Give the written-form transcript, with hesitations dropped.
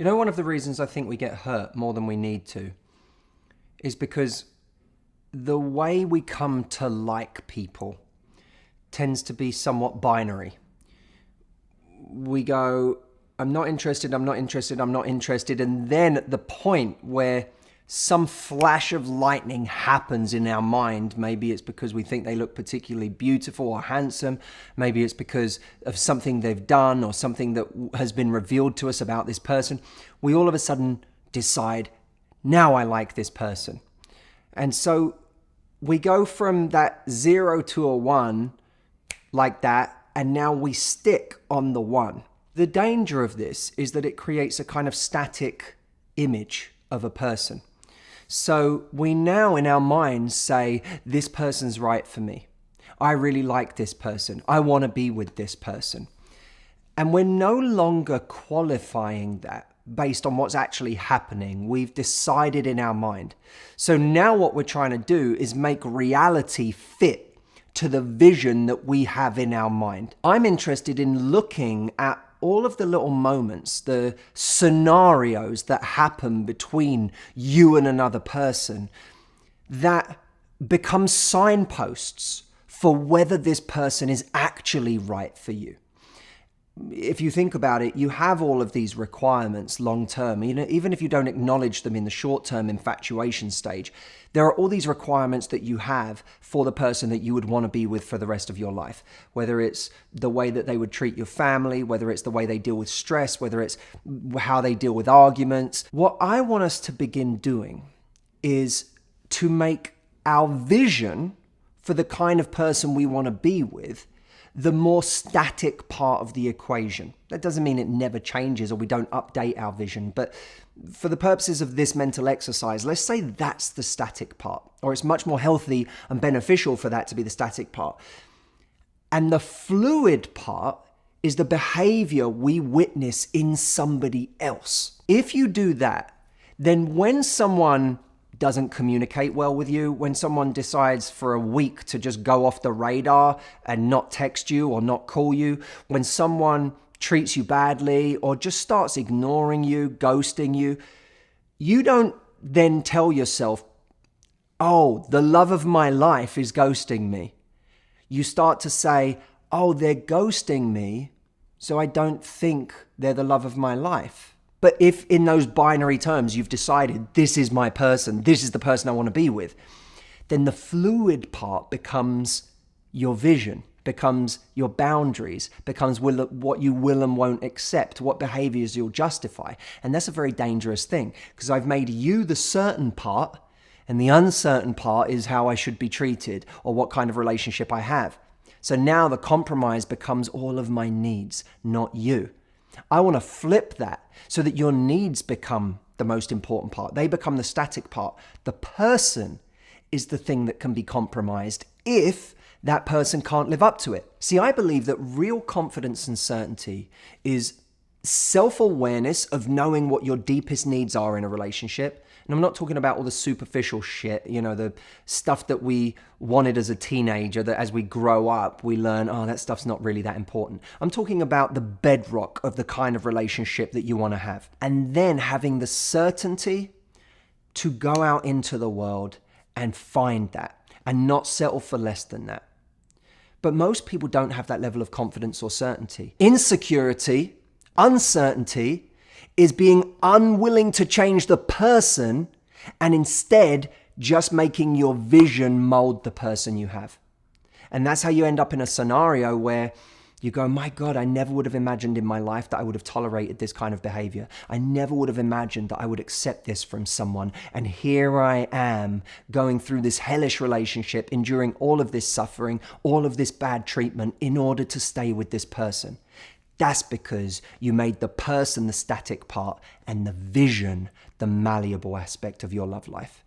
You know, one of the reasons I think we get hurt more than we need to is because the way we come to like people tends to be somewhat binary. We go, I'm not interested, I'm not interested, I'm not interested. And then at the point where some flash of lightning happens in our mind, maybe it's because we think they look particularly beautiful or handsome, maybe it's because of something they've done or something that has been revealed to us about this person, we all of a sudden decide, now I like this person. And so we go from that 0 to a 1 like that, and now we stick on the 1. The danger of this is that it creates a kind of static image of a person. So we now in our minds say, this person's right for me. I really like this person. I want to be with this person. And we're no longer qualifying that based on what's actually happening. We've decided in our mind. So now what we're trying to do is make reality fit to the vision that we have in our mind. I'm interested in looking at all of the little moments, the scenarios that happen between you and another person that become signposts for whether this person is actually right for you. If you think about it, you have all of these requirements long term. Even if you don't acknowledge them in the short term infatuation stage, there are all these requirements that you have for the person that you would want to be with for the rest of your life. Whether it's the way that they would treat your family, whether it's the way they deal with stress, whether it's how they deal with arguments. What I want us to begin doing is to make our vision for the kind of person we want to be with the more static part of the equation. That doesn't mean it never changes or we don't update our vision, but for the purposes of this mental exercise, let's say that's the static part, or it's much more healthy and beneficial for that to be the static part. And the fluid part is the behavior we witness in somebody else. If you do that, then when someone doesn't communicate well with you, when someone decides for a week to just go off the radar and not text you or not call you, when someone treats you badly or just starts ignoring you, ghosting you, you don't then tell yourself, oh, the love of my life is ghosting me. You start to say, oh, they're ghosting me, so I don't think they're the love of my life. But if in those binary terms you've decided this is my person, this is the person I want to be with, then the fluid part becomes your vision, becomes your boundaries, becomes what you will and won't accept, what behaviors you'll justify. And that's a very dangerous thing because I've made you the certain part and the uncertain part is how I should be treated or what kind of relationship I have. So now the compromise becomes all of my needs, not you. I want to flip that so that your needs become the most important part. They become the static part. The person is the thing that can be compromised if that person can't live up to it. See, I believe that real confidence and certainty is self-awareness of knowing what your deepest needs are in a relationship. And I'm not talking about all the superficial shit, the stuff that we wanted as a teenager, that as we grow up, we learn, oh, that stuff's not really that important. I'm talking about the bedrock of the kind of relationship that you want to have. And then having the certainty to go out into the world and find that and not settle for less than that. But most people don't have that level of confidence or certainty. Insecurity, uncertainty, is being unwilling to change the person and instead just making your vision mold the person you have. And that's how you end up in a scenario where you go, my God, I never would have imagined in my life that I would have tolerated this kind of behavior. I never would have imagined that I would accept this from someone. And here I am going through this hellish relationship, enduring all of this suffering, all of this bad treatment in order to stay with this person. That's because you made the person the static part and the vision the malleable aspect of your love life.